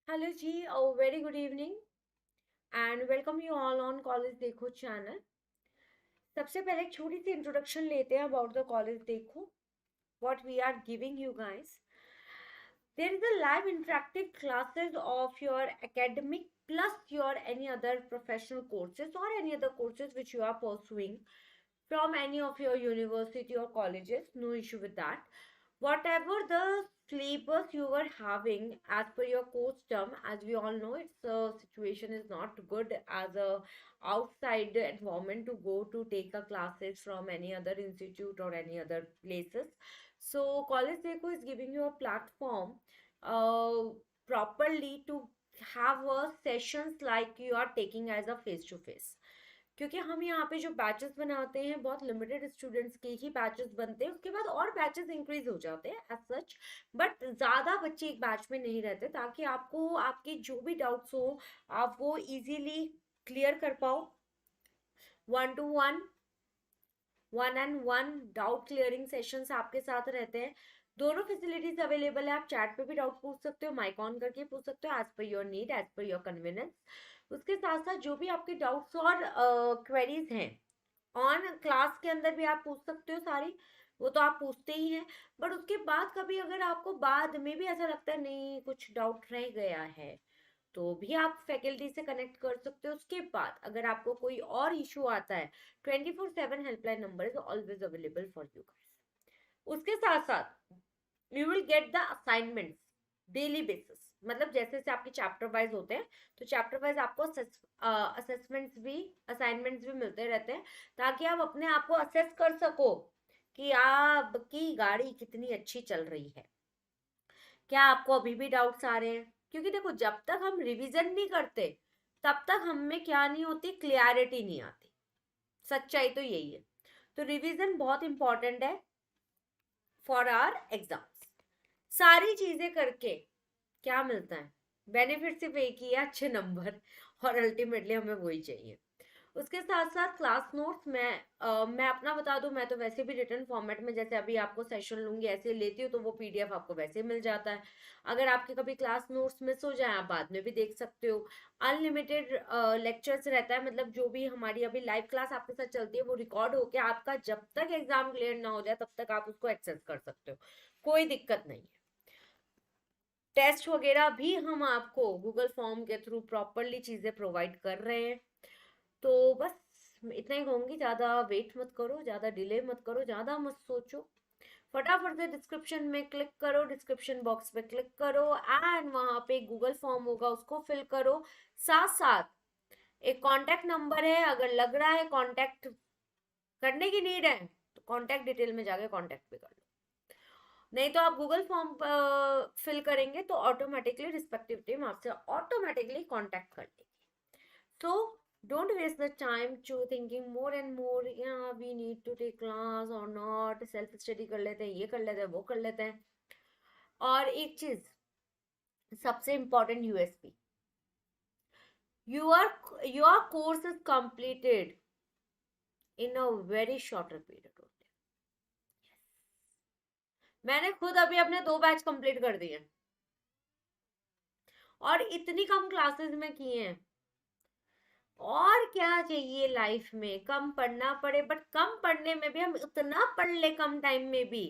Hello ji, very good evening and welcome you all on College Dekho channel. सबसे पहले एक छोटी सी इंट्रोडक्शन लेते हैं about the college Dekho, what we are giving you guys. There is a live interactive classes of your academic plus your any other professional courses or any other courses which you are pursuing from any of your university or colleges. No issue with that. Whatever the syllabus you were having as per your course term, as we all know, its situation is not good as a outside environment to go to take a classes from any other institute or any other places. So college Deco is giving you a platform uh, properly to have a sessions like you are taking as a face to face, क्योंकि हम यहाँ पे जो batches बनाते हैं बहुत limited students के ही batches बनते हैं, उसके बाद और बैचेस इंक्रीज हो जाते हैं एज सच, बट ज़्यादा बच्चे एक बैच में नहीं रहते, ताकि आपको आपके जो भी डाउट्स हो आप वो इजीली क्लियर कर पाओ। 1 to 1 1 and 1 doubt clearing sessions आपके साथ रहते हैं। दोनों फैसिलिटीज अवेलेबल है, आप चैट पे भी डाउट पूछ सकते हो, माइक ऑन करके पूछ सकते हो, as per your need, as per your convenience. उसके साथ साथ जो भी आपके डाउट्स और क्वेरीज हैं ऑन क्लास के अंदर भी आप पूछ सकते हो सारी, वो तो आप पूछते ही हैं। बट उसके बाद कभी अगर आपको बाद में भी ऐसा लगता है नहीं कुछ डाउट रह गया है, तो भी आप फैकल्टी से कनेक्ट कर सकते हो। उसके बाद अगर आपको कोई और इशू आता है, 24/7 helpline number is always available for you guys. उसके साथ साथ you will get the assignments daily basis, मतलब जैसे जैसे आपके चैप्टर वाइज होते हैं तो चैप्टर वाइज आपको असेसमेंट्स भी असाइनमेंट्स भी मिलते रहते हैं, ताकि आप अपने आप को असेस कर सको कि आपकी गाड़ी कितनी अच्छी चल रही है। क्या आपको अभी भी डाउट्स आ रहे हैं? क्योंकि देखो जब तक हम रिवीजन नहीं करते तब तक हम में क्या नहीं होती, क्लियरिटी नहीं आती। सच्चाई तो यही है। तो रिवीजन बहुत इंपॉर्टेंट है फॉर आवर एग्जाम्स। सारी चीजें करके क्या मिलता है? बेनिफिट सिर्फ एक ही है, अच्छे नंबर, और अल्टीमेटली हमें वही चाहिए। उसके साथ साथ क्लास नोट्स मैं अपना बता दूं, मैं तो वैसे भी रिटर्न फॉर्मेट में जैसे अभी आपको सेशन लूंगी ऐसे लेती हूँ, तो वो पीडीएफ आपको वैसे मिल जाता है। अगर आपके कभी क्लास नोट्स मिस हो जाए आप बाद में भी देख सकते हो। अनलिमिटेड लेक्चर्स रहता है, मतलब जो भी हमारी अभी लाइव क्लास आपके साथ चलती है वो रिकॉर्ड होके आपका जब तक एग्जाम क्लियर ना हो जाए तब तक आप उसको एक्सेस कर सकते हो, कोई दिक्कत नहीं है। टेस्ट वगैरह भी हम आपको गूगल फॉर्म के थ्रू प्रॉपरली चीजें प्रोवाइड कर रहे हैं। तो बस इतना ही कहूंगी, ज्यादा वेट मत करो, ज्यादा डिले मत करो, ज्यादा मत सोचो। फटाफट से डिस्क्रिप्शन में क्लिक करो, डिस्क्रिप्शन बॉक्स पे क्लिक करो एंड वहां पे गूगल फॉर्म होगा उसको फिल करो। साथ साथ एक कांटेक्ट नंबर है, अगर लग रहा है कांटेक्ट करने की नीड है तो कांटेक्ट डिटेल में जाके कांटेक्ट भी कर लो, नहीं तो आप गूगल फॉर्म फिल करेंगे तो ऑटोमेटिकली रिस्पेक्टिव टीम आपसे ऑटोमेटिकली कांटेक्ट कर लेगी। So don't waste the time to thinking more and more, yeah we need to take class or not, self study कर लेते हैं, ये कर लेते हैं, वो कर लेते हैं। और एक चीज सबसे important USP, your course is completed in a very shorter period of time। मैंने खुद अभी अपने 2 बैच कंप्लीट कर दिए और इतनी कम क्लासेस में किए हैं। और क्या चाहिए लाइफ में? कम पढ़ना पड़े, बट कम पढ़ने में भी हम उतना पढ़ ले कम टाइम में भी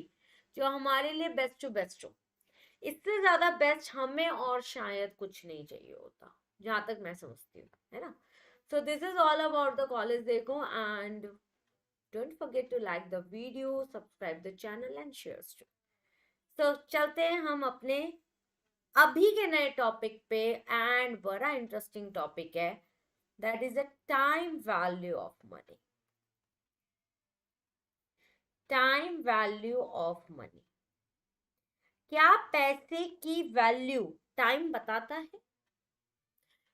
जो हमारे लिए बेस्ट टू बेस्ट हो। इससे ज्यादा बेस्ट हमें और शायद कुछ नहीं चाहिए होता, जहां तक मैं समझती हूँ, है ना। So this is all about the college देखो, and don't forget to like the video, subscribe the channel and share too. तो चलते हैं हम अपने अभी के नए टॉपिक पे, एंड बड़ा इंटरेस्टिंग टॉपिक है, that is the time value of money। Time value of money. क्या पैसे की वैल्यू टाइम बताता है,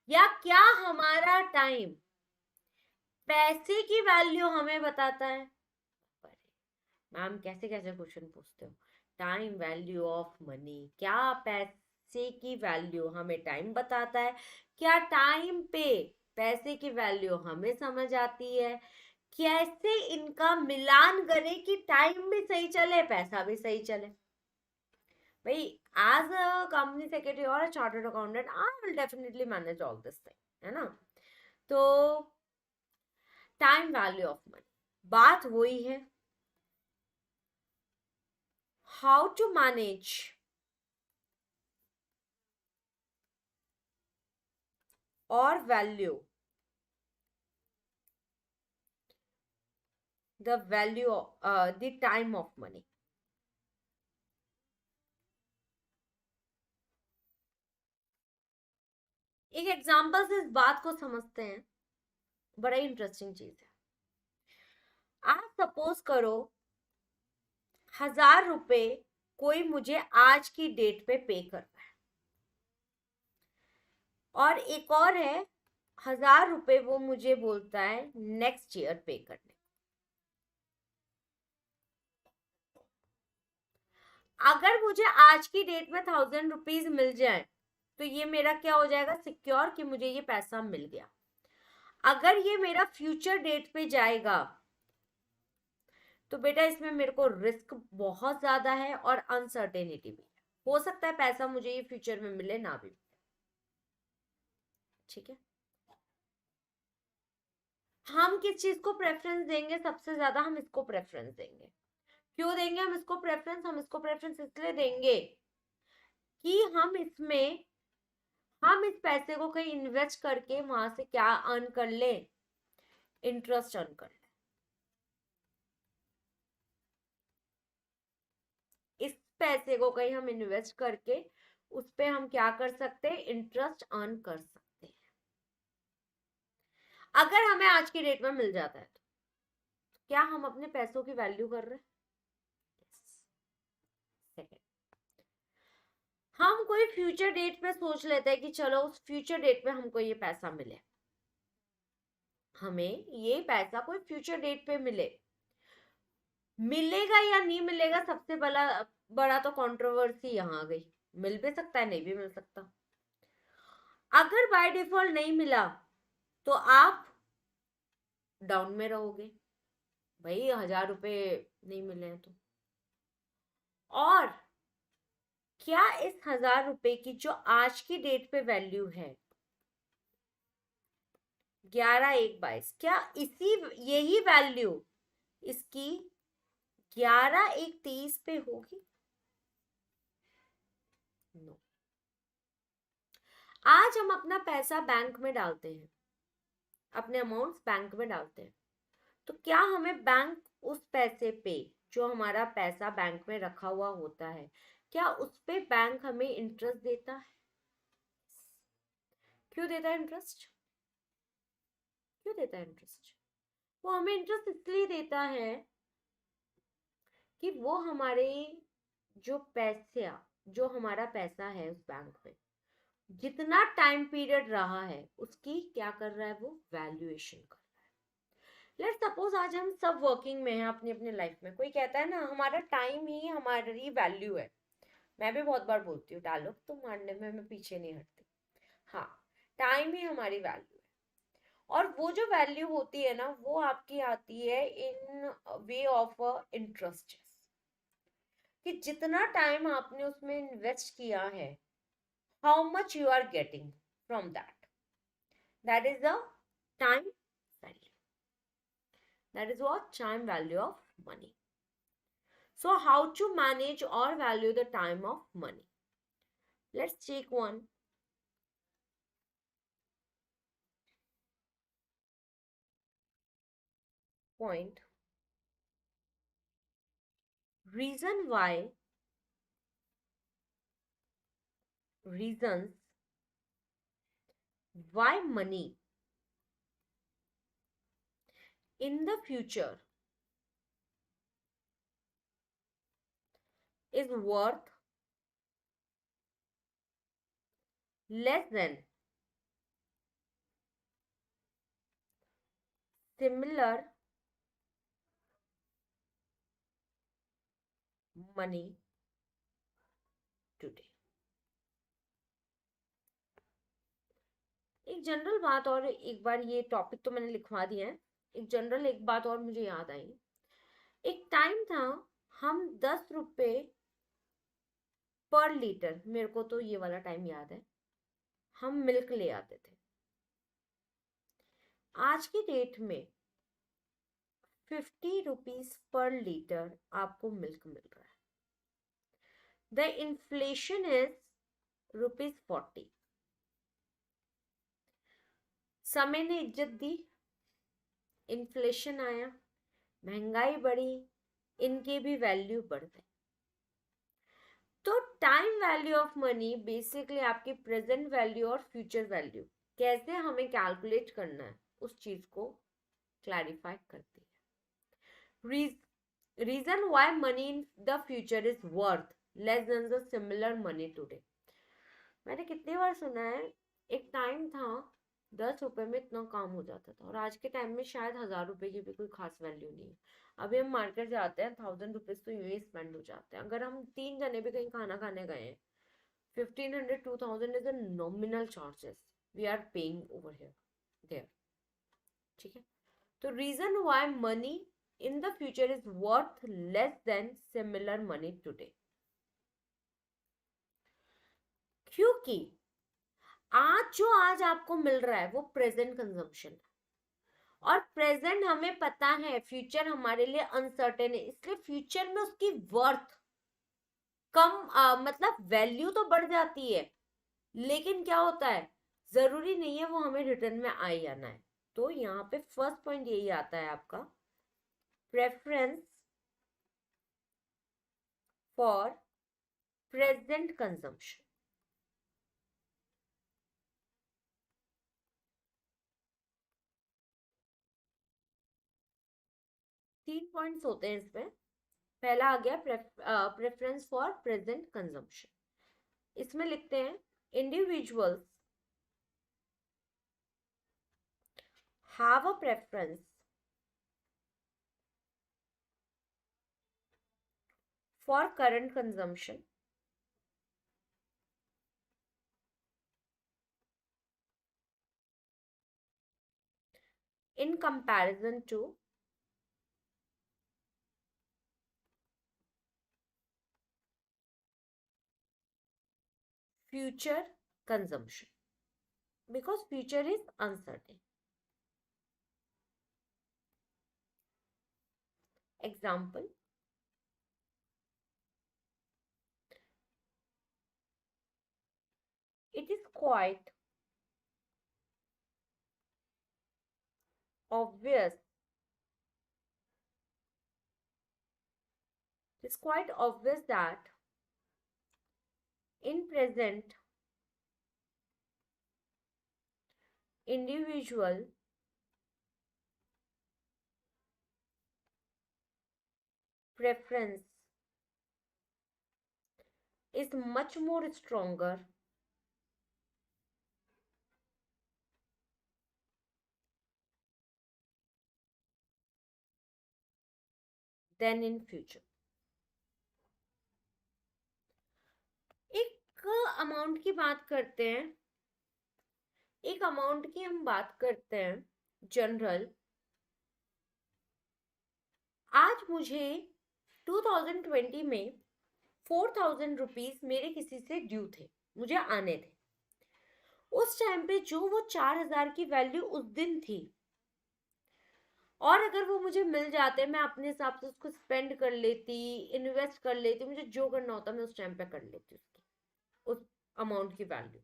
या क्या हमारा टाइम पैसे की वैल्यू हमें बताता है? मैम कैसे कैसे क्वेश्चन पूछते हो। टाइम वैल्यू ऑफ मनी, क्या पैसे की वैल्यू हमें टाइम बताता है? क्या टाइम पे पैसे की वैल्यू हमें समझ आती है? कैसे इनका मिलान करें कि टाइम भी सही चले पैसा भी सही चले? भाई as a company secretary or a chartered accountant, I will definitely manage all this thing, है ना. तो टाइम वैल्यू ऑफ मनी, बात वही है, हाउ टू मैनेज और value the value the time of money. एक एग्जांपल से इस बात को समझते हैं, बड़ा इंटरेस्टिंग चीज है. आप सपोज करो 1000 रुपए कोई मुझे आज की डेट पे पे कर रहा है, और एक और है 1000 रुपए वो मुझे बोलता है नेक्स्ट ईयर पे करने. अगर मुझे आज की डेट में 1000 रुपीज मिल जाए तो ये मेरा क्या हो जाएगा, सिक्योर, कि मुझे ये पैसा मिल गया. अगर ये मेरा फ्यूचर डेट पे जाएगा तो बेटा इसमें मेरे को रिस्क बहुत ज्यादा है और अनसर्टेनिटी भी है. हो सकता है पैसा मुझे ये फ्यूचर में मिले ना भी. ठीक है, हम किस चीज को प्रेफरेंस देंगे, सबसे ज्यादा हम इसको प्रेफरेंस देंगे. क्यों देंगे हम इसको प्रेफरेंस, हम इसको प्रेफरेंस इसलिए देंगे कि हम इस पैसे को कहीं इन्वेस्ट करके वहां से क्या अर्न कर ले, इंटरेस्ट अर्न कर ले. इस पैसे को कहीं हम इन्वेस्ट करके उस पे हम क्या कर सकते हैं, इंटरेस्ट अर्न कर सकते हैं. अगर हमें आज की डेट में मिल जाता है तो क्या हम अपने पैसों की वैल्यू कर रहे हैं. सेकंड, हम कोई फ्यूचर डेट पे सोच लेते हैं कि चलो उस फ्यूचर डेट पे हमको ये पैसा मिले, हमें ये पैसा कोई फ्यूचर डेट पे मिले. मिलेगा या नहीं मिलेगा, सबसे बड़ा तो कंट्रोवर्सी यहाँ आ गई. मिल भी सकता है, नहीं भी मिल सकता. अगर बाय डिफॉल्ट नहीं मिला तो आप डाउन में रहोगे, भाई 1000 रुपए नहीं मिले हैं तो. और क्या इस 1000 रुपए की जो आज की डेट पे वैल्यू है 11/1/22, क्या यही वैल्यू इसकी 11/1/23 पे होगी? नो. आज हम अपना पैसा बैंक में डालते हैं, अपने अमाउंट्स बैंक में डालते हैं, तो क्या हमें बैंक उस पैसे पे, जो हमारा पैसा बैंक में रखा हुआ होता है, क्या उस पे बैंक हमें इंटरेस्ट देता है? क्यों देता है इंटरेस्ट? क्यों देता है इंटरेस्ट? वो हमें इंटरेस्ट इसलिए देता है कि वो हमारे जो हमारा पैसा है उस बैंक में जितना टाइम पीरियड रहा है उसकी क्या कर रहा है, वो वैल्यूएशन कर रहा है. लेट्स सपोज आज हम सब वर्किंग में हैं अपनी अपनी लाइफ में. कोई कहता है ना हमारा टाइम ही हमारी वैल्यू है. मैं भी बहुत बार बोलती हूँ, डालो तो मानने में मैं पीछे नहीं हटती. हाँ, टाइम ही हमारी वैल्यू है. और वो जो वैल्यू होती है ना वो आपकी आती है इन वे ऑफ इंटरेस्ट, कि जितना टाइम आपने उसमें इन्वेस्ट किया है, how much you are getting from that is the time value. That is what time value of money. So how to manage or value the time of money? Let's take one point. Reasons why money in the future is worth less than similar money today. एक general बात, और एक बार ये topic तो मैंने लिखवा दिया है, एक जनरल एक बात और मुझे याद आई. एक टाइम था हम 10 रुपए पर लीटर, मेरे को तो ये वाला टाइम याद है, हम मिल्क ले आते थे। आज की डेट में 50 रुपीज पर लीटर आपको मिल्क मिल रहा है। The inflation is ₹40। समय ने इज्जत दी, इन्फ्लेशन आया, महंगाई बढ़ी, इनके भी वैल्यू बढ़ गए। तो time value of money basically आपकी प्रेजेंट वैल्यू और फ्यूचर वैल्यू कैसे हमें कैलकुलेट करना है उस चीज को क्लैरिफाई करती है। Reason why money in the future is worth less than the similar money today. मैंने कितनी बार सुना है, एक टाइम था 10 रुपए में इतना काम हो जाता था, और आज के टाइम में शायद 1000 रुपए की भी कोई खास वैल्यू नहीं है। अभी हम मार्केट जाते हैं, 1000 रुपीज तो यूं ही स्पेंड हो जाते हैं। अगर हम 3 जने भी कहीं खाना खाने गए हैं, 1500 2000 is a nominal charges we are paying over here there. ठीक है, तो reason why money in the future is worth less than similar money today, क्योंकि आज आपको मिल रहा है वो प्रेजेंट कंजम्पशन है, और प्रेजेंट हमें पता है, फ्यूचर हमारे लिए अनसर्टेन है, इसलिए फ्यूचर में उसकी वर्थ कम मतलब वैल्यू तो बढ़ जाती है, लेकिन क्या होता है, जरूरी नहीं है वो हमें रिटर्न में आ ही आना है। तो यहाँ पे फर्स्ट पॉइंट यही आता है आपका, preference for present consumption. 3 points होते हैं इसमें। पहला आ गया प्रेफरेंस फॉर प्रेजेंट कंजम्पशन। इसमें लिखते हैं individuals have a preference for current consumption in comparison to future consumption, because future is uncertain. Example, it is quite obvious that in present individual preference is much more stronger than in future. एक amount की बात करते हैं, एक amount की हम बात करते हैं जनरल। आज मुझे 2020 में 4000 रुपीज मेरे किसी से ड्यू थे, मुझे आने थे। उस टाइम पे जो वो 4000 की वैल्यू उस दिन थी, और अगर वो मुझे मिल जाते, मैं अपने हिसाब से उसको स्पेंड कर लेती, इन्वेस्ट कर लेती, मुझे जो करना होता मैं उस टाइम पे कर लेती उसकी, उस अमाउंट की वैल्यू।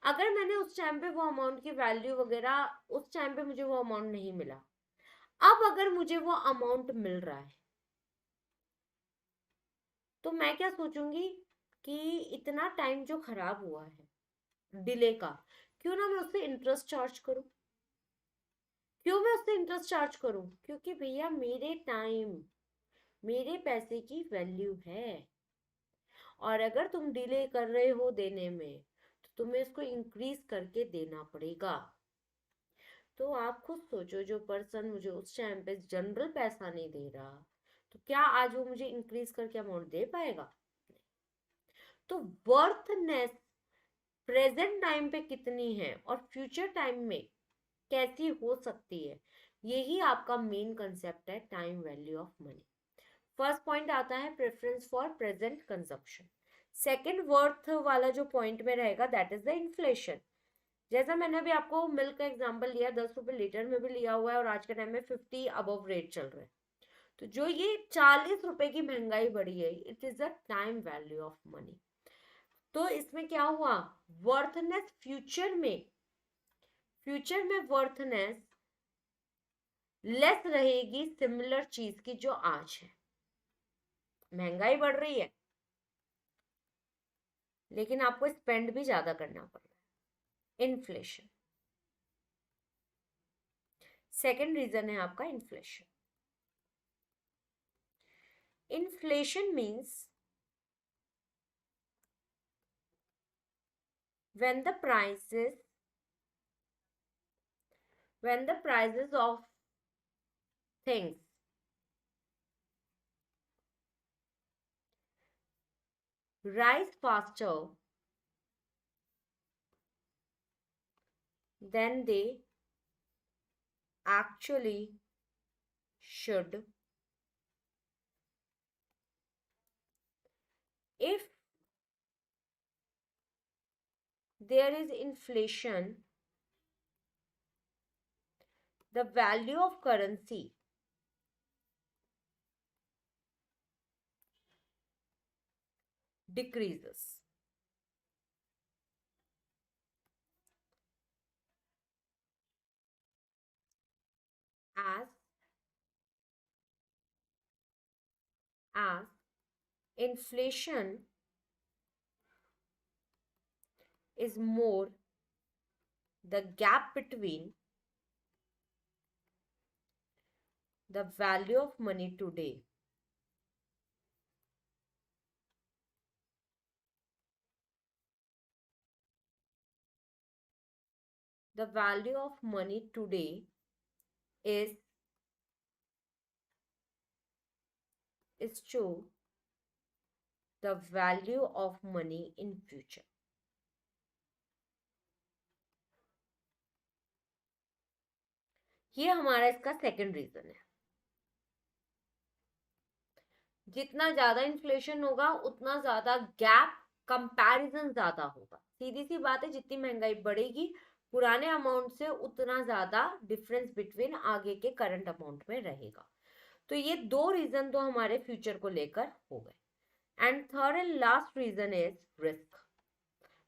अगर मैंने उस टाइम पे वो अमाउंट की वैल्यू वगैरह, उस टाइम पे मुझे वो अमाउंट नहीं मिला, अब अगर मुझे वो अमाउंट मिल रहा है, तो मैं क्या सोचूंगी कि इतना टाइम जो खराब हुआ है डिले का, क्यों ना मैं उससे इंटरेस्ट चार्ज करूं। क्यों मैं उससे इंटरेस्ट चार्ज करूं? क्योंकि भैया मेरे टाइम, मेरे पैसे की वैल्यू है, और अगर तुम डिले कर रहे हो देने में, तो तुम्हें इसको इंक्रीज करके देना पड़ेगा। तो आप खुद सोचो, जो पर्सन मुझे उस टाइम पे जनरल पैसा नहीं दे रहा, तो क्या आज वो मुझे इंक्रीज करके अमाउंट दे पाएगा? तो वर्थनेस प्रेजेंट टाइम पे कितनी है और फ्यूचर टाइम में कैसी हो सकती है, यही आपका मेन कंसेप्ट है time value of money. First point आता है preference for present consumption. Second worth वाला जो पॉइंट में रहेगा दैट इज द इन्फ्लेशन। जैसा मैंने अभी आपको मिल्क का एग्जांपल लिया, 10 रुपए लीटर में भी लिया हुआ है और आज के टाइम में 50 अबव रेट चल रहा है। तो जो ये 40 रुपए की महंगाई बढ़ी है, it is a time value of money. तो इसमें क्या हुआ, वर्थनेस फ्यूचर में वर्थनेस लेस रहेगी सिमिलर चीज की जो आज है। महंगाई बढ़ रही है लेकिन आपको स्पेंड भी ज्यादा करना पड़ रहा है, इन्फ्लेशन। सेकेंड रीजन है आपका inflation. Inflation means when the prices of things rise faster than they actually should. If there is inflation, the value of currency decreases. As inflation is more the gap between the value of money today is to the value of money in future. ये हमारा इसका second reason है। जितना ज्यादा inflation होगा उतना ज्यादा gap, comparison ज्यादा होगा। सीधी सी बात है, जितनी महंगाई बढ़ेगी पुराने अमाउंट से उतना ज्यादा डिफरेंस बिटवीन आगे के करंट अमाउंट में रहेगा। तो ये दो रीजन तो हमारे फ्यूचर को लेकर हो गए। And third and last reason is risk,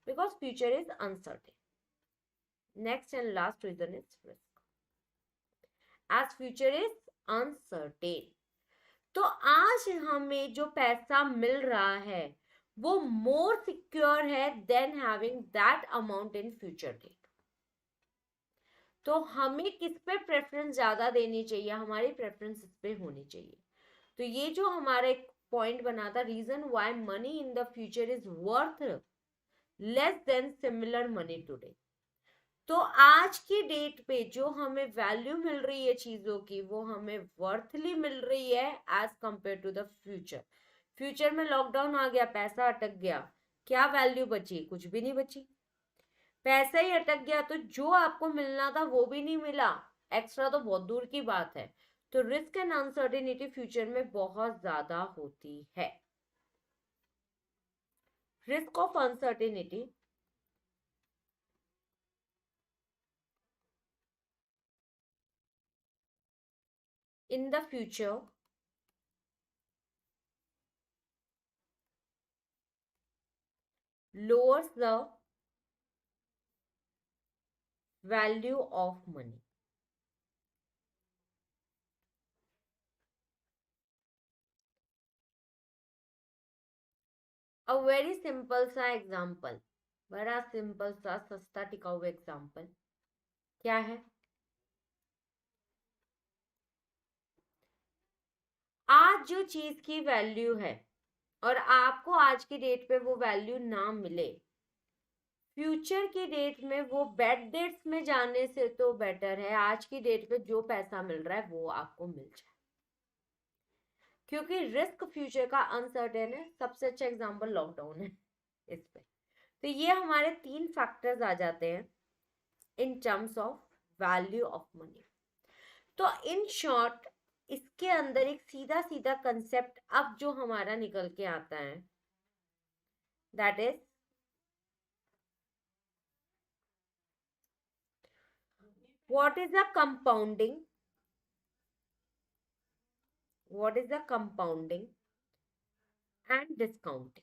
because future is uncertain. Next and last reason is risk, as future is uncertain. तो आज हमें जो पैसा मिल रहा है वो मोर सिक्योर है than having that amount in future date. तो हमें किस पे प्रेफरेंस ज्यादा देनी चाहिए, हमारी प्रेफरेंस इस पे होनी चाहिए। तो ये जो हमारा एक पॉइंट बना था, reason why money in the future is worth less than similar money today. तो आज की डेट पे जो हमें वैल्यू मिल रही है चीजों की, वो हमें वर्थली मिल रही है as compare to the future. Future में लॉकडाउन आ गया, पैसा अटक गया, क्या वैल्यू बची, कुछ भी नहीं बची। पैसा ही अटक गया तो जो आपको मिलना था वो भी नहीं मिला, एक्स्ट्रा तो बहुत दूर की बात है। तो रिस्क एंड अनसर्टेनिटी फ्यूचर में बहुत ज्यादा होती है। Risk of uncertainty in the future lowers the value of money. A very simple सा एग्जाम्पल, बड़ा सिंपल सा सस्ता टिकाऊ एग्जाम्पल क्या है, आज जो चीज की वैल्यू है और आपको आज की डेट पे वो वैल्यू ना मिले, फ्यूचर की डेट में वो बैड डेट्स में जाने से तो बेटर है आज की डेट पे जो पैसा मिल रहा है वो आपको मिल जाए। क्योंकि रिस्क फ्यूचर का अनसर्टेन है। सबसे अच्छा एग्जांपल लॉकडाउन है इस पे। तो ये हमारे 3 फैक्टर्स आ जाते हैं in terms of value of money. तो इन शॉर्ट इसके अंदर एक सीधा सीधा कंसेप्ट अब जो हमारा निकल के आता है that is what is the compounding, what is the compounding and discounting.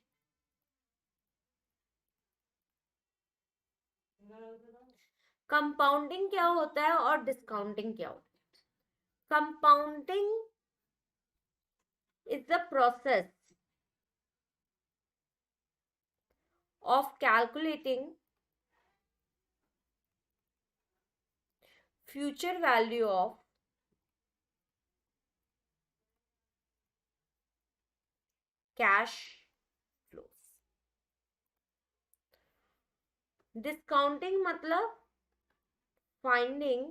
Compounding क्या होता है और डिस्काउंटिंग क्या होता है? Compounding is the process of calculating future value of cash flows. Discounting मतलब finding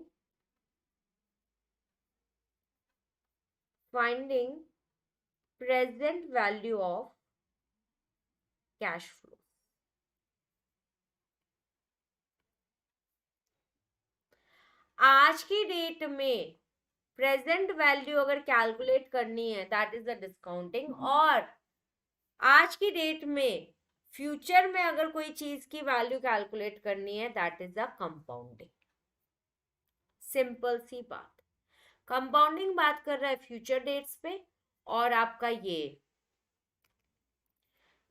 present value of cash flow. आज की डेट में प्रेजेंट वैल्यू अगर कैलकुलेट करनी है दैट इज द डिस्काउंटिंग, और आज की डेट में फ्यूचर में अगर कोई चीज की वैल्यू कैलकुलेट करनी है that is the compounding. Simple सी बात. कंपाउंडिंग बात कर रहा है फ्यूचर डेट्स पे, और आपका ये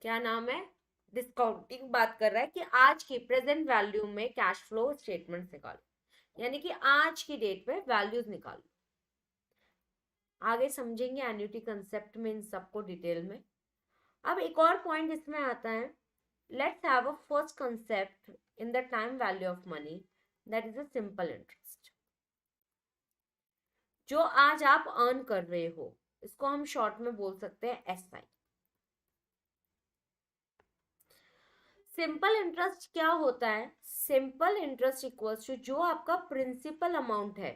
क्या नाम है, डिस्काउंटिंग बात कर रहा है कि आज की प्रेजेंट वैल्यू में कैश फ्लो स्टेटमेंट निकालो, यानी कि आज की डेट पे वैल्यूज निकालो. आगे समझेंगे एन्युटी कंसेप्ट में इन सबको डिटेल में. अब एक और पॉइंट इसमें आता है. Let's have a first concept in the time value of money, that is a simple interest. जो आज आप अर्न कर रहे हो इसको हम शॉर्ट में बोल सकते हैं एसआई. सिंपल इंटरेस्ट क्या होता है? सिंपल इंटरेस्ट इक्वल्स टू जो आपका प्रिंसिपल अमाउंट है,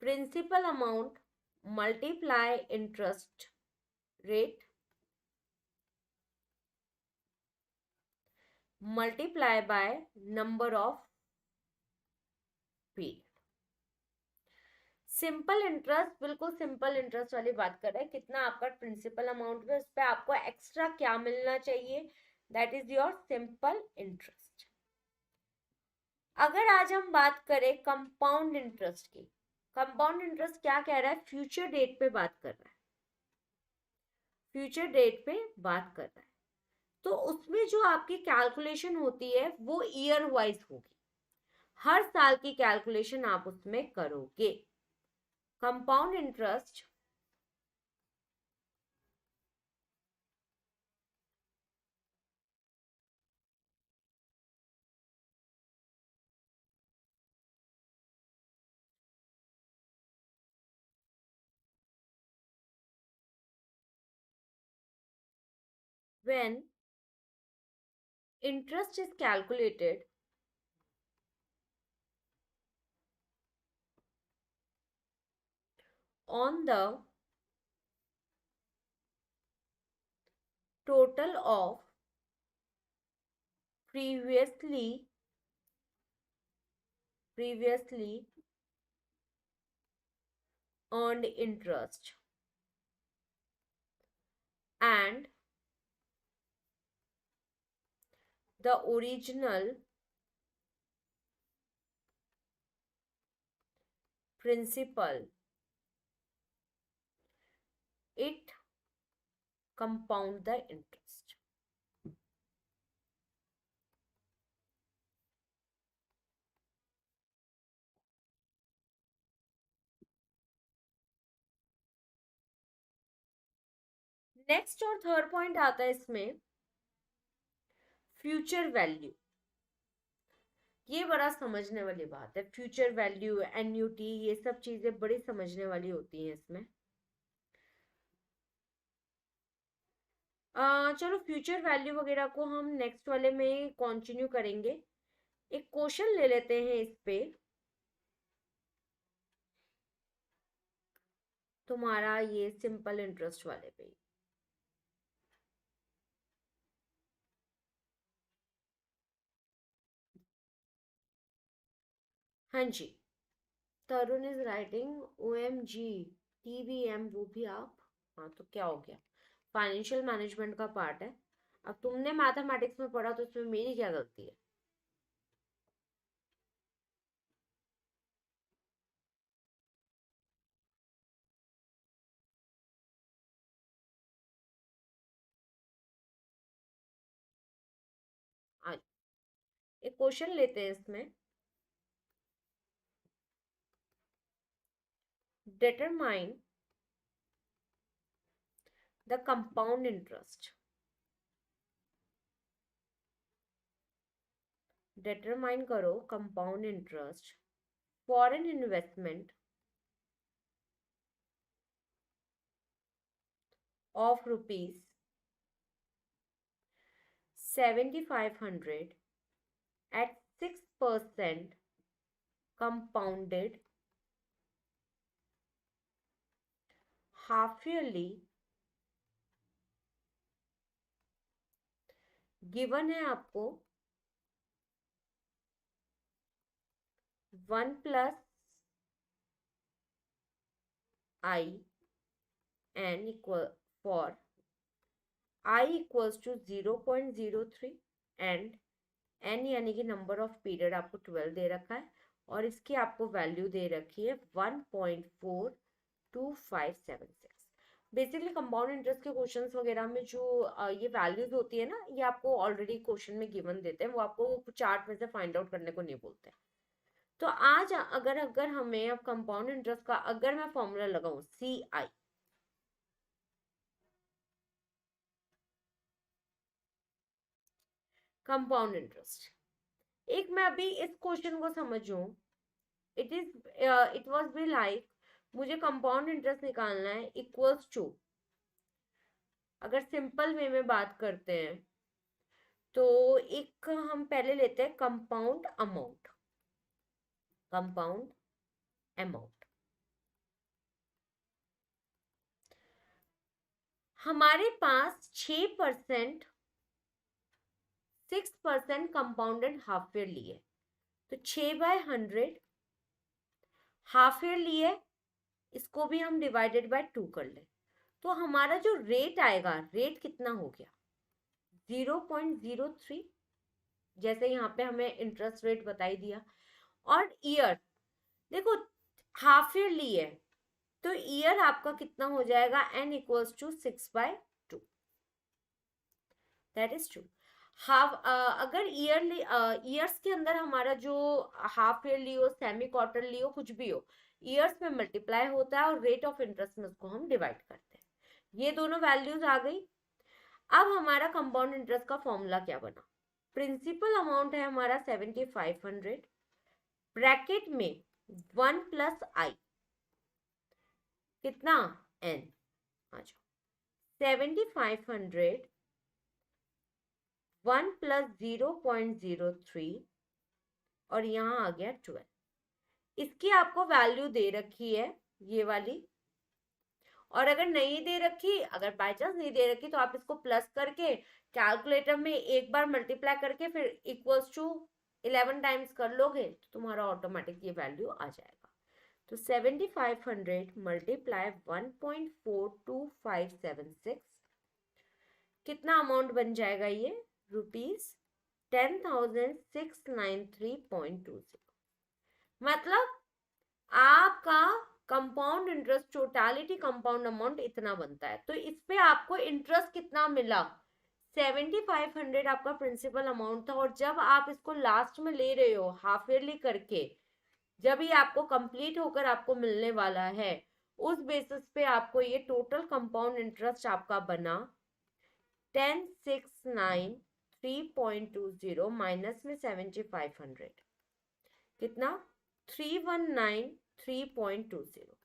principal amount multiply interest rate multiply by number of period. Simple interest बिल्कुल सिंपल इंटरेस्ट वाली बात कर रहे हैं. कितना आपका प्रिंसिपल अमाउंट है उस पर आपको एक्स्ट्रा क्या मिलना चाहिए, that is your simple interest. अगर आज हम बात करें कंपाउंड इंटरेस्ट की, कंपाउंड इंटरेस्ट क्या कह रहा है? फ्यूचर डेट पे बात कर रहा है, फ्यूचर डेट पे बात कर रहा है. तो उसमें जो आपकी कैलकुलेशन होती है वो ईयर वाइज होगी. हर साल की कैलकुलेशन आप उसमें करोगे. Compound interest when interest is calculated on the total of previously earned interest and the original principal, it compound the interest. Next और थर्ड पॉइंट आता है इसमें फ्यूचर वैल्यू. ये बड़ा समझने वाली बात है. फ्यूचर वैल्यू, एन्युटी, ये सब चीजें बड़ी समझने वाली होती हैं इसमें. चलो फ्यूचर वैल्यू वगैरह को हम नेक्स्ट वाले में कंटिन्यू करेंगे. एक क्वेश्चन ले लेते हैं इस पे. तुम्हारा ये सिंपल इंटरेस्ट वाले पे. हाँ जी, तरुण इज राइटिंग OMG TVM, वो भी आप. हाँ तो क्या हो गया, फाइनेंशियल मैनेजमेंट का पार्ट है. अब तुमने मैथमेटिक्स में पढ़ा तो इसमें मेरी क्या गलती है? आज एक क्वेश्चन लेते हैं इसमें। Determine the compound interest. Determine करो compound interest for an investment of rupees 7500 at 6% compounded half yearly given है आपको 1 plus I n equal for I equals to 0.03 and n यानी कि नंबर ऑफ पीरियड आपको 12 दे रखा है और इसकी आपको वैल्यू दे रखी है 1.42576। बेसिकली कंपाउंड इंटरेस्ट के क्वेश्चंस वगैरह में जो ये वैल्यूज होती है ना, ये आपको ऑलरेडी क्वेश्चन में गिवन देते हैं, वो आपको चार्ट में से फाइंड आउट करने को नहीं बोलते। तो आज अगर हमें अब कंपाउंड इंटरेस्ट का अगर मैं फॉर्मूला लगाऊं CI, कंपाउंड इंटरेस्ट, एक मैं अभी इस क्वेश्चन को समझूं, इट वाज बी लाइक मुझे कंपाउंड इंटरेस्ट निकालना है इक्वल्स टू, अगर सिंपल वे में बात करते हैं तो एक हम पहले लेते हैं कंपाउंड अमाउंट। कंपाउंड अमाउंट हमारे पास 6% 6% कंपाउंडेड हाफ ईयर लिए, तो 6/100 हाफ ईयर लिए, इसको भी हम डिवाइडेड बाय 2 कर ले, तो हमारा जो रेट आएगा, रेट कितना हो गया 0.03, जैसे यहाँ पे हमें इंटरेस्ट रेट बताई दिया। और ईयर देखो हाफ ईयर ली है तो ईयर आपका कितना हो जाएगा n equals to 6/2, that is true. Half अगर ईयरली ईयर्स के अंदर हमारा जो हाफ ईयरली हो, सेमी क्वार्टरली हो, कुछ भी हो, ईयर्स में मल्टीप्लाई होता है और रेट ऑफ इंटरेस्ट में उसको हम डिवाइड करते हैं। ये दोनों वैल्यूज आ गई। अब हमारा कंपाउंड इंटरेस्ट का फॉर्मूला क्या बना, प्रिंसिपल अमाउंट है हमारा 7500, ब्रैकेट में 1 प्लस आई कितना n, आ जाओ 7500 1 प्लस 0.03 और यहाँ आ गया 12। इसकी आपको वैल्यू दे रखी है ये वाली, और अगर नहीं दे रखी, अगर बाय चांस नहीं दे रखी तो आप इसको प्लस करके कैलकुलेटर में एक बार मल्टीप्लाई करके फिर इक्वल्स टू 11 टाइम्स कर लोगे तो तुम्हारा ऑटोमेटिक ये वैल्यू आ जाएगा। तो 7500 मल्टीप्लाई 1.42576 कितना अमाउंट बन जाएगा ये ₹10,693.20। मतलब आपका compound interest totality compound amount इतना बनता है। तो इस पे आपको इंटरेस्ट कितना मिला 7500 आपका प्रिंसिपल अमाउंट था, और जब आप इसको लास्ट में ले रहे हो हाफ ईयरली करके, जब ये आपको कंप्लीट होकर आपको मिलने वाला है, उस बेसिस पे आपको ये टोटल कंपाउंड इंटरेस्ट आपका बना 10,693.20 माइनस में 7500 कितना 319.3.20।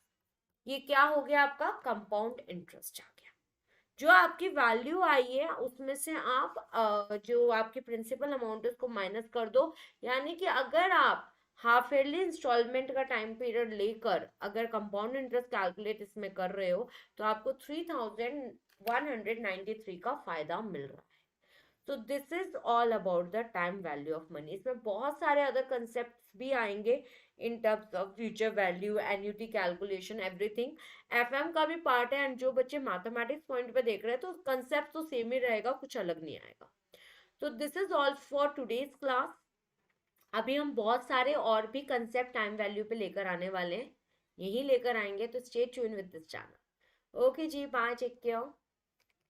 ये क्या हो गया आपका कंपाउंड इंटरेस्ट आ गया। जो आपकी वैल्यू आई है उसमें से आप जो आपकी प्रिंसिपल अमाउंट है उसको माइनस कर दो, यानी कि अगर आप हाफ ईयरली इंस्टॉलमेंट का टाइम पीरियड लेकर अगर कंपाउंड इंटरेस्ट कैलकुलेट इसमें कर रहे हो तो आपको 3193 का फायदा मिल रहा है। तो this is all about the time value of money. इसमें बहुत सारे अदर कंसेप्ट भी आएंगे in terms of future value, annuity calculation, everything. FM का भी पार्ट है, एंड जो बच्चे मैथमेटिक्स पॉइंट पे देख रहे हैं तो कंसेप्ट तो सेम ही रहेगा, कुछ अलग नहीं आएगा। तो this is all for today's class. अभी हम बहुत सारे और भी कंसेप्ट टाइम वैल्यू पे लेकर आने वाले हैं, यही लेकर आएंगे, तो stay tune with this channel. Okay ji, bye, take care.